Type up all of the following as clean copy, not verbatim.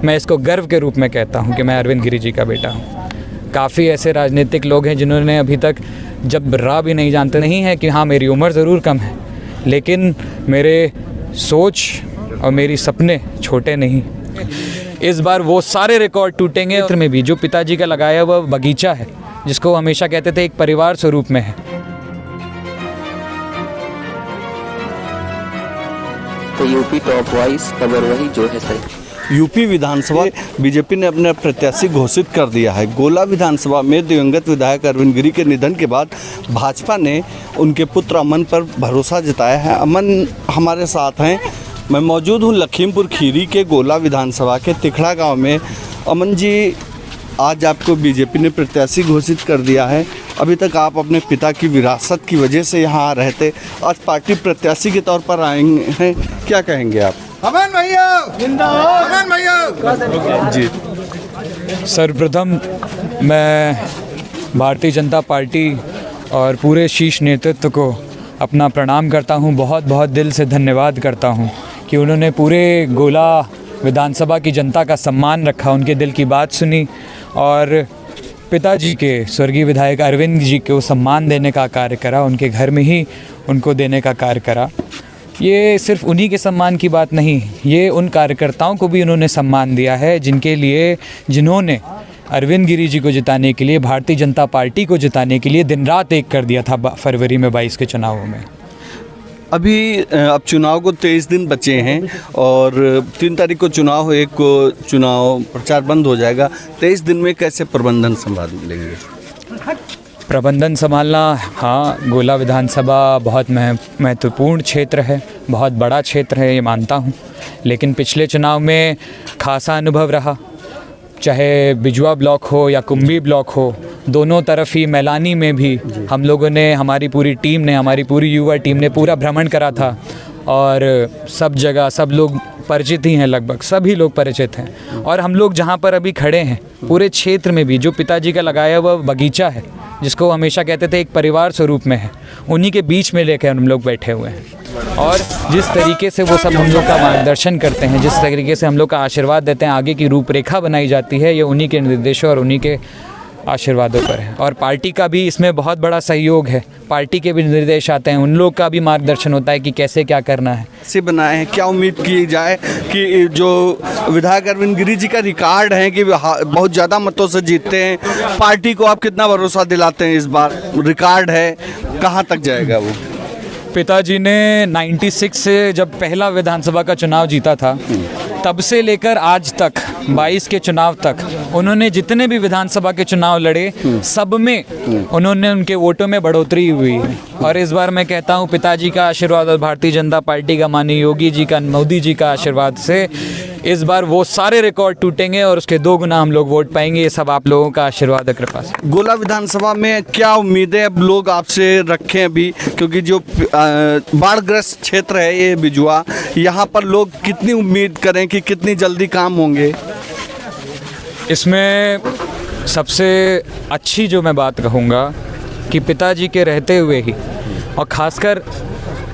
मैं इसको गर्व के रूप में कहता हूँ कि मैं अरविंद गिरी जी का बेटा हूँ। काफ़ी ऐसे राजनीतिक लोग हैं जिन्होंने अभी तक जब राह भी नहीं जानते, नहीं है कि हाँ मेरी उम्र ज़रूर कम है, लेकिन मेरे सोच और मेरी सपने छोटे नहीं। इस बार वो सारे रिकॉर्ड टूटेंगे। क्षेत्र में भी जो पिताजी का लगाया हुआ बगीचा है, जिसको हमेशा कहते थे एक परिवार स्वरूप में है, तो यूपी टॉप वाइज खबर वही जो है सही। यूपी विधानसभा बीजेपी ने अपने प्रत्याशी घोषित कर दिया है। गोला विधानसभा में दिवंगत विधायक अरविंद गिरी के निधन के बाद भाजपा ने उनके पुत्र अमन पर भरोसा जताया है। अमन हमारे साथ हैं। मैं मौजूद हूँ लखीमपुर खीरी के गोला विधानसभा के तिखड़ा गांव में। अमन जी, आज आपको बीजेपी ने प्रत्याशी घोषित कर दिया है। अभी तक आप अपने पिता की विरासत की वजह से यहाँ आ रहे थे, आज पार्टी प्रत्याशी के तौर पर आए हैं, क्या कहेंगे आप? अमन भैया जिंदाबाद, अमन भैया जी। सर्वप्रथम मैं भारतीय जनता पार्टी और पूरे शीर्ष नेतृत्व को अपना प्रणाम करता हूं। बहुत बहुत दिल से धन्यवाद करता हूं कि उन्होंने पूरे गोला विधानसभा की जनता का सम्मान रखा, उनके दिल की बात सुनी और पिताजी के स्वर्गीय विधायक अरविंद जी को सम्मान देने का कार्य करा, उनके घर में ही उनको देने का कार्य करा। ये सिर्फ उन्हीं के सम्मान की बात नहीं, ये उन कार्यकर्ताओं को भी उन्होंने सम्मान दिया है जिन्होंने अरविंद गिरी जी को जिताने के लिए, भारतीय जनता पार्टी को जिताने के लिए दिन रात एक कर दिया था फरवरी में 22 के चुनावों में। अभी अब चुनाव को 23 दिन बचे हैं और 3 तारीख को चुनाव हो, 1 को चुनाव प्रचार बंद हो जाएगा। 23 दिन में कैसे प्रबंधन संभाल लेंगे? प्रबंधन संभालना, हाँ, गोला विधानसभा बहुत महत्वपूर्ण क्षेत्र है, बहुत बड़ा क्षेत्र है, ये मानता हूँ। लेकिन पिछले चुनाव में खासा अनुभव रहा, चाहे बिजुआ ब्लॉक हो या कुंभी ब्लॉक हो, दोनों तरफ ही मैलानी में भी हम लोगों ने, हमारी पूरी टीम ने, हमारी पूरी युवा टीम ने पूरा भ्रमण करा था और सब जगह सब लोग परिचित ही हैं, लगभग सभी लोग परिचित हैं। और हम लोग जहाँ पर अभी खड़े हैं पूरे क्षेत्र में भी जो पिताजी का लगाया हुआ बगीचा है, जिसको हमेशा कहते थे एक परिवार स्वरूप में है, उन्हीं के बीच में लेकर हम लोग बैठे हुए हैं। और जिस तरीके से वो सब हम लोग का मार्गदर्शन करते हैं, जिस तरीके से हम लोग का आशीर्वाद देते हैं, आगे की रूपरेखा बनाई जाती है, ये उन्हीं के निर्देशों और उन्हीं के आशीर्वादों पर है। और पार्टी का भी इसमें बहुत बड़ा सहयोग है, पार्टी के भी निर्देश आते हैं, उन लोग का भी मार्गदर्शन होता है कि कैसे क्या करना है। से बनाए हैं, क्या उम्मीद की जाए कि जो विधायक अरविंद गिरी जी का रिकॉर्ड है कि बहुत ज़्यादा मतों से जीतते हैं, पार्टी को आप कितना भरोसा दिलाते हैं? इस बार रिकॉर्ड है, कहाँ तक जाएगा वो? पिताजी ने 96 से जब पहला विधानसभा का चुनाव जीता था, तब से लेकर आज तक 22 के चुनाव तक उन्होंने जितने भी विधानसभा के चुनाव लड़े, सब में उन्होंने उनके वोटों में बढ़ोतरी हुई है। और इस बार मैं कहता हूँ पिताजी का आशीर्वाद और भारतीय जनता पार्टी का, माननीय योगी जी का, मोदी जी का आशीर्वाद से इस बार वो सारे रिकॉर्ड टूटेंगे और उसके 2 गुना हम लोग वोट पाएंगे। ये सब आप लोगों का आशीर्वाद है, कृपा से। गोला विधानसभा में क्या उम्मीदें अब लोग आपसे रखें अभी, क्योंकि जो बाढ़ग्रस्त क्षेत्र है ये बिजुआ, यहाँ पर लोग कितनी उम्मीद करें कि कितनी जल्दी काम होंगे? इसमें सबसे अच्छी जो मैं बात कहूँगा कि पिताजी के रहते हुए ही, और ख़ासकर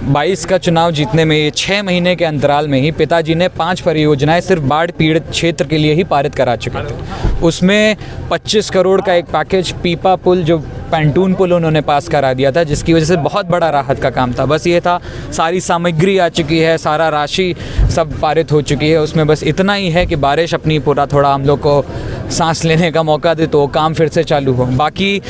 22 का चुनाव जीतने में, ये 6 महीने के अंतराल में ही पिताजी ने 5 परियोजनाएं सिर्फ बाढ़ पीड़ित क्षेत्र के लिए ही पारित करा चुके थे। उसमें 25 करोड़ का एक पैकेज पीपा पुल, जो पैंटून पुल, उन्होंने पास करा दिया था, जिसकी वजह से बहुत बड़ा राहत का काम था। बस ये था, सारी सामग्री आ चुकी है, सारा राशि सब पारित हो चुकी है। उसमें बस इतना ही है कि बारिश अपनी पूरा थोड़ा हम लोग को सांस लेने का मौका दे तो काम फिर से चालू हो। बाकी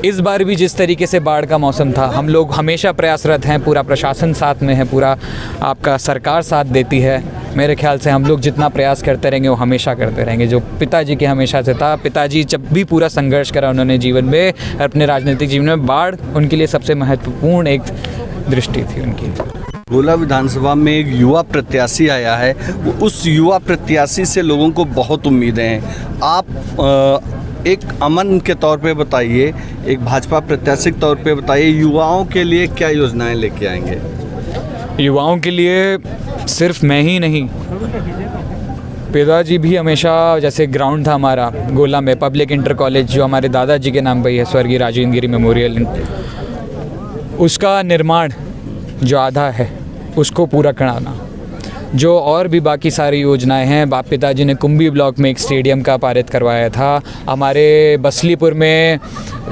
इस बार भी जिस तरीके से बाढ़ का मौसम था, हम लोग हमेशा प्रयासरत हैं, पूरा प्रशासन साथ में है, पूरा आपका सरकार साथ देती है। मेरे ख्याल से हम लोग जितना प्रयास करते रहेंगे वो हमेशा करते रहेंगे, जो पिताजी के हमेशा से था। पिताजी जब भी पूरा संघर्ष करा उन्होंने जीवन में, अपने राजनीतिक जीवन में, बाढ़ उनके लिए सबसे महत्वपूर्ण एक दृष्टि थी उनकी। गोला विधानसभा में एक युवा प्रत्याशी आया है, उस युवा प्रत्याशी से लोगों को बहुत उम्मीदें हैं। आप एक अमन के तौर पे बताइए, एक भाजपा प्रत्याशी के तौर पे बताइए, युवाओं के लिए क्या योजनाएं लेके आएंगे? युवाओं के लिए सिर्फ मैं ही नहीं, पिताजी भी हमेशा, जैसे ग्राउंड था हमारा गोला में, पब्लिक इंटर कॉलेज, जो हमारे दादाजी के नाम पर ही है, स्वर्गीय राजेंद्र गिरी मेमोरियल, उसका निर्माण जो आधा है उसको पूरा कराना। जो और भी बाकी सारी योजनाएं हैं, बाप पिताजी ने कुंभी ब्लॉक में एक स्टेडियम का पारित करवाया था, हमारे बसलीपुर में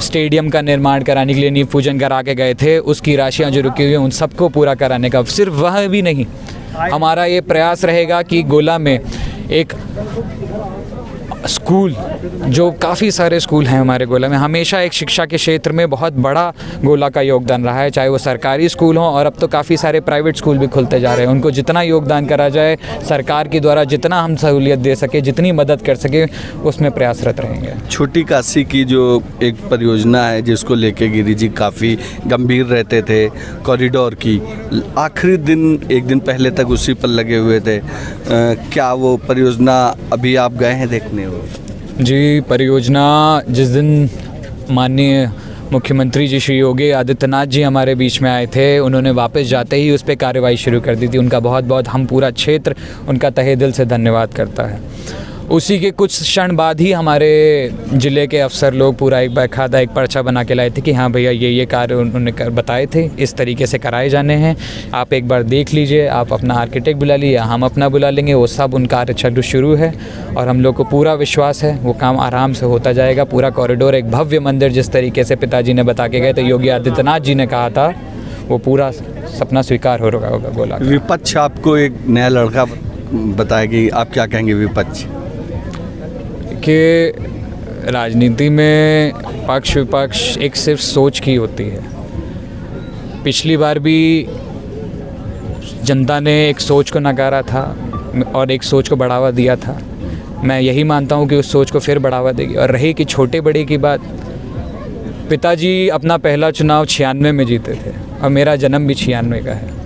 स्टेडियम का निर्माण कराने के लिए नींव पूजन करा के गए थे, उसकी राशियां जो रुकी हुई हैं उन सबको पूरा कराने का। सिर्फ वह भी नहीं, हमारा ये प्रयास रहेगा कि गोला में एक स्कूल, जो काफ़ी सारे स्कूल हैं हमारे गोला में, हमेशा एक शिक्षा के क्षेत्र में बहुत बड़ा गोला का योगदान रहा है, चाहे वो सरकारी स्कूल हों और अब तो काफ़ी सारे प्राइवेट स्कूल भी खुलते जा रहे हैं। उनको जितना योगदान करा जाए सरकार के द्वारा, जितना हम सहूलियत दे सके, जितनी मदद कर सके, उसमें प्रयासरत रहेंगे। छोटी काशी की जो एक परियोजना है जिसको लेके गिरी जी काफ़ी गंभीर रहते थे, कॉरिडोर की, आखिरी दिन एक दिन पहले तक उसी पर लगे हुए थे, क्या वो परियोजना अभी आप गए हैं देखने? जी, परियोजना जिस दिन माननीय मुख्यमंत्री जी श्री योगी आदित्यनाथ जी हमारे बीच में आए थे, उन्होंने वापस जाते ही उस पर कार्रवाई शुरू कर दी थी। उनका बहुत बहुत हम पूरा क्षेत्र उनका तहे दिल से धन्यवाद करता है। उसी के कुछ क्षण बाद ही हमारे ज़िले के अफसर लोग पूरा एक बाकायदा एक पर्चा बना के लाए थे कि हाँ भैया ये कार्य उन्होंने बताए थे, इस तरीके से कराए जाने हैं, आप एक बार देख लीजिए, आप अपना आर्किटेक्ट बुला लीजिए, हम अपना बुला लेंगे। वो सब उनका कार्य शुरू है और हम लोग को पूरा विश्वास है वो काम आराम से होता जाएगा। पूरा कॉरिडोर, एक भव्य मंदिर जिस तरीके से पिताजी ने बता के गए थे, योगी आदित्यनाथ जी ने कहा था, वो पूरा सपना स्वीकार हो रहा होगा गोला। विपक्ष आपको एक नया लड़का बताएगी, आप क्या कहेंगे विपक्ष कि राजनीति में पक्ष विपक्ष एक सिर्फ सोच की होती है। पिछली बार भी जनता ने एक सोच को नकारा था और एक सोच को बढ़ावा दिया था। मैं यही मानता हूँ कि उस सोच को फिर बढ़ावा देगी। और रही कि छोटे बड़े की बात, पिताजी अपना पहला चुनाव 96 में जीते थे और मेरा जन्म भी 96 का है।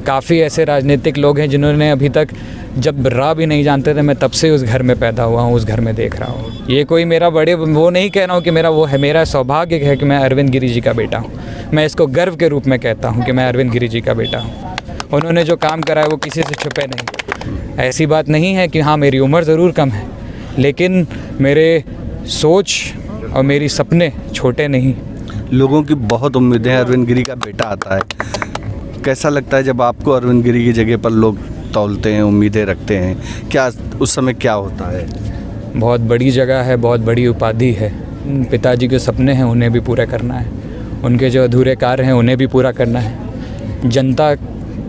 काफ़ी ऐसे राजनीतिक लोग हैं जिन्होंने अभी तक, जब राह भी नहीं जानते थे, मैं तब से उस घर में पैदा हुआ हूँ, उस घर में देख रहा हूँ। ये कोई मेरा बड़े वो नहीं कह रहा हूँ कि मेरा वो है, मेरा सौभाग्य है कि मैं अरविंद गिरी जी का बेटा हूँ। मैं इसको गर्व के रूप में कहता हूँ कि मैं अरविंद गिरी जी का बेटा हूँ। उन्होंने जो काम करा है वो किसी से छुपे नहीं। ऐसी बात नहीं है कि हाँ मेरी उम्र ज़रूर कम है, लेकिन मेरे सोच और मेरी सपने छोटे नहीं। लोगों की बहुत उम्मीदें हैं, अरविंद गिरी का बेटा आता है, कैसा लगता है जब आपको अरविंद गिरी की जगह पर लोग तौलते हैं, उम्मीदें रखते हैं, क्या उस समय क्या होता है? बहुत बड़ी जगह है, बहुत बड़ी उपाधि है। पिताजी के सपने हैं, उन्हें भी पूरा करना है। उनके जो अधूरे कार्य हैं उन्हें भी पूरा करना है। जनता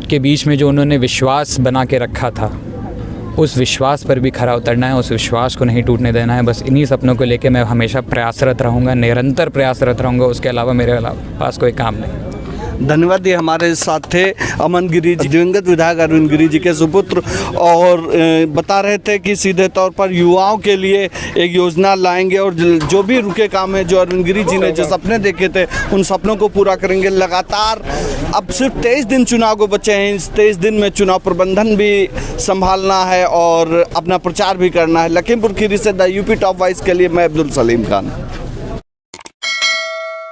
के बीच में जो उन्होंने विश्वास बना के रखा था, उस विश्वास पर भी खरा उतरना है, उस विश्वास को नहीं टूटने देना है। बस इन्हीं सपनों को लेकर मैं हमेशा प्रयासरत रहूँगा, निरंतर प्रयासरत रहूँगा। उसके अलावा मेरे पास कोई काम नहीं। धन्यवाद। ये हमारे साथ थे अमन गिरी जी, दिवंगत विधायक अरविंद गिरी जी के सुपुत्र, और बता रहे थे कि सीधे तौर पर युवाओं के लिए एक योजना लाएंगे और जो भी रुके काम है, जो अरविंद गिरी जी ने जो सपने देखे थे, उन सपनों को पूरा करेंगे। लगातार अब सिर्फ 23 दिन चुनाव को बचे हैं। इस 23 दिन में चुनाव प्रबंधन भी संभालना है और अपना प्रचार भी करना है। लखीमपुर खीरी से द यूपी टॉप वाइस के लिए मैं अब्दुल सलीम खान।